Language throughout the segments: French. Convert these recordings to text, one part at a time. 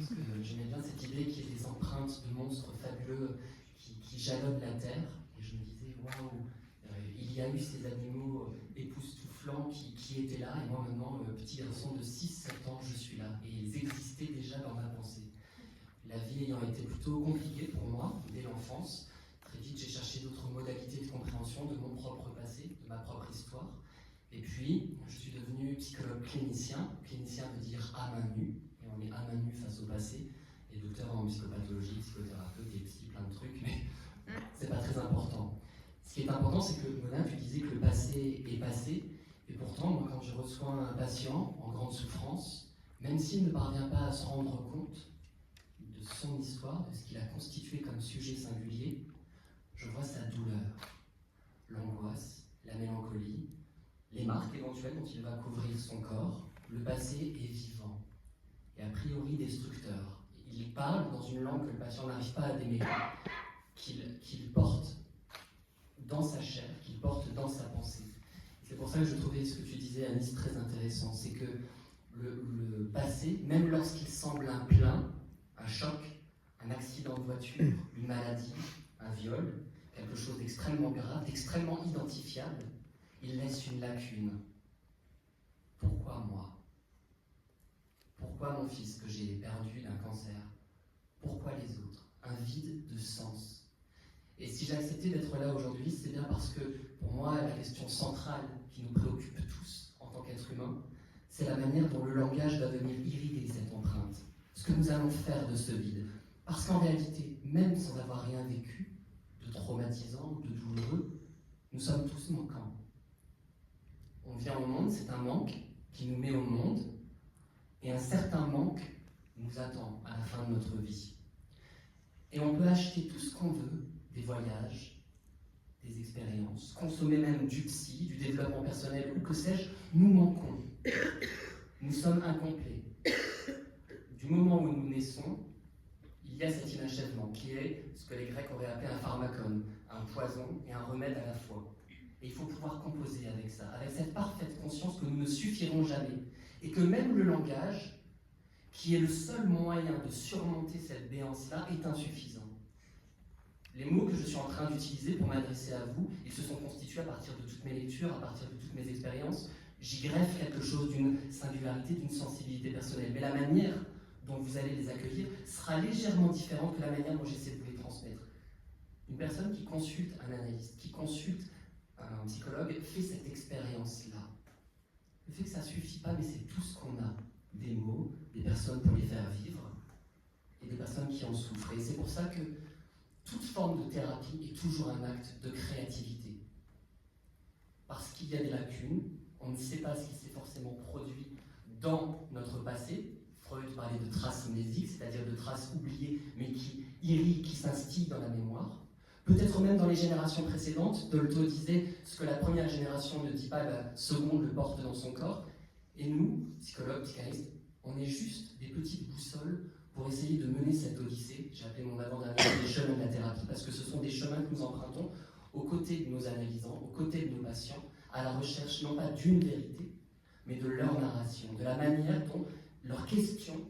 parce que j'aimais bien cette idée qu'il y ait des empreintes de monstres fabuleux qui jalonnent la Terre. Et je me disais, waouh, il y a eu ces animaux époustouflants qui étaient là, et moi maintenant, petit garçon de 6-7 ans, je suis là. Et ils existaient déjà dans ma pensée. La vie ayant été plutôt compliquée pour moi, dès l'enfance, très vite j'ai cherché d'autres modalités de compréhension de mon propre passé, de ma propre histoire. Et puis, je suis devenu psychologue clinicien. Clinicien veut dire à main nue, et on est à main nue face au passé. Et docteur en psychopathologie, psychothérapeute et psy, plein de trucs, mais c'est pas très important. Ce qui est important, c'est que, Mona, tu disais que le passé est passé, et pourtant, moi, quand je reçois un patient en grande souffrance, même s'il ne parvient pas à se rendre compte de son histoire, de ce qu'il a constitué comme sujet singulier, je vois sa douleur, l'angoisse, la mélancolie, les marques éventuelles dont il va couvrir son corps. Le passé est vivant et a priori destructeur. Il parle dans une langue que le patient n'arrive pas à démêler, qu'il porte dans sa chair, qu'il porte dans sa pensée. C'est pour ça que je trouvais ce que tu disais, Anis, très intéressant. C'est que le passé, même lorsqu'il semble un plein, un choc, un accident de voiture, une maladie, un viol, quelque chose d'extrêmement grave, d'extrêmement identifiable, il laisse une lacune. Pourquoi moi? Pourquoi mon fils que j'ai perdu d'un cancer? Pourquoi les autres? Un vide de sens. Et si j'ai accepté d'être là aujourd'hui, c'est bien parce que pour moi, la question centrale qui nous préoccupe tous en tant qu'êtres humains, c'est la manière dont le langage va venir irriguer cette empreinte. Ce que nous allons faire de ce vide. Parce qu'en réalité, même sans avoir rien vécu de traumatisant ou de douloureux, nous sommes tous manquants. On vient au monde, c'est un manque qui nous met au monde, et un certain manque nous attend à la fin de notre vie. Et on peut acheter tout ce qu'on veut, des voyages, des expériences, consommer même du psy, du développement personnel ou que sais-je, nous manquons. Nous sommes incomplets. Du moment où nous naissons, il y a cet inachèvement qui est ce que les Grecs auraient appelé un pharmacon, un poison et un remède à la fois. Et il faut pouvoir composer avec ça, avec cette parfaite conscience que nous ne suffirons jamais. Et que même le langage, qui est le seul moyen de surmonter cette béance-là, est insuffisant. Les mots que je suis en train d'utiliser pour m'adresser à vous, ils se sont constitués à partir de toutes mes lectures, à partir de toutes mes expériences. J'y greffe quelque chose d'une singularité, d'une sensibilité personnelle. Mais la manière dont vous allez les accueillir sera légèrement différente que la manière dont j'essaie de vous les transmettre. Une personne qui consulte un analyste, qui consulte un psychologue, fait cette expérience-là. Le fait que ça ne suffit pas, mais c'est tout ce qu'on a. Des mots, des personnes pour les faire vivre, et des personnes qui en souffrent. Et c'est pour ça que toute forme de thérapie est toujours un acte de créativité. Parce qu'il y a des lacunes, on ne sait pas ce qui s'est forcément produit dans notre passé. Freud parlait de traces amnésiques, c'est-à-dire de traces oubliées, mais qui irriguent, qui s'instillent dans la mémoire. Peut-être même dans les générations précédentes, Dolto disait ce que la première génération ne dit pas, la seconde le porte dans son corps. Et nous, psychologues, psychanalystes, on est juste des petites boussoles pour essayer de mener cette odyssée. J'ai appelé mon avant-dernier les chemins de la thérapie, parce que ce sont des chemins que nous empruntons aux côtés de nos analysants, aux côtés de nos patients, à la recherche non pas d'une vérité, mais de leur narration, de la manière dont leurs questions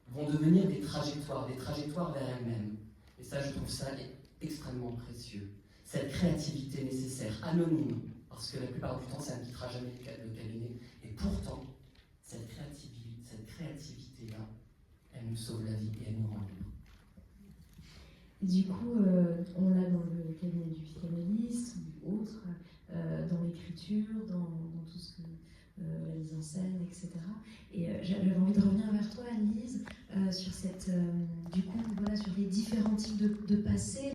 vont devenir des trajectoires vers elles-mêmes. Et ça, je trouve ça extrêmement précieux. Cette créativité nécessaire, anonyme, parce que la plupart du temps, ça ne quittera jamais le cabinet. Et pourtant, cette créativité-là, elle nous sauve la vie et elle nous rend libre. Du coup, on l'a dans le cabinet du psychanalyste ou autre, dans l'écriture, dans tout ce que la mise en scène, etc. Et j'avais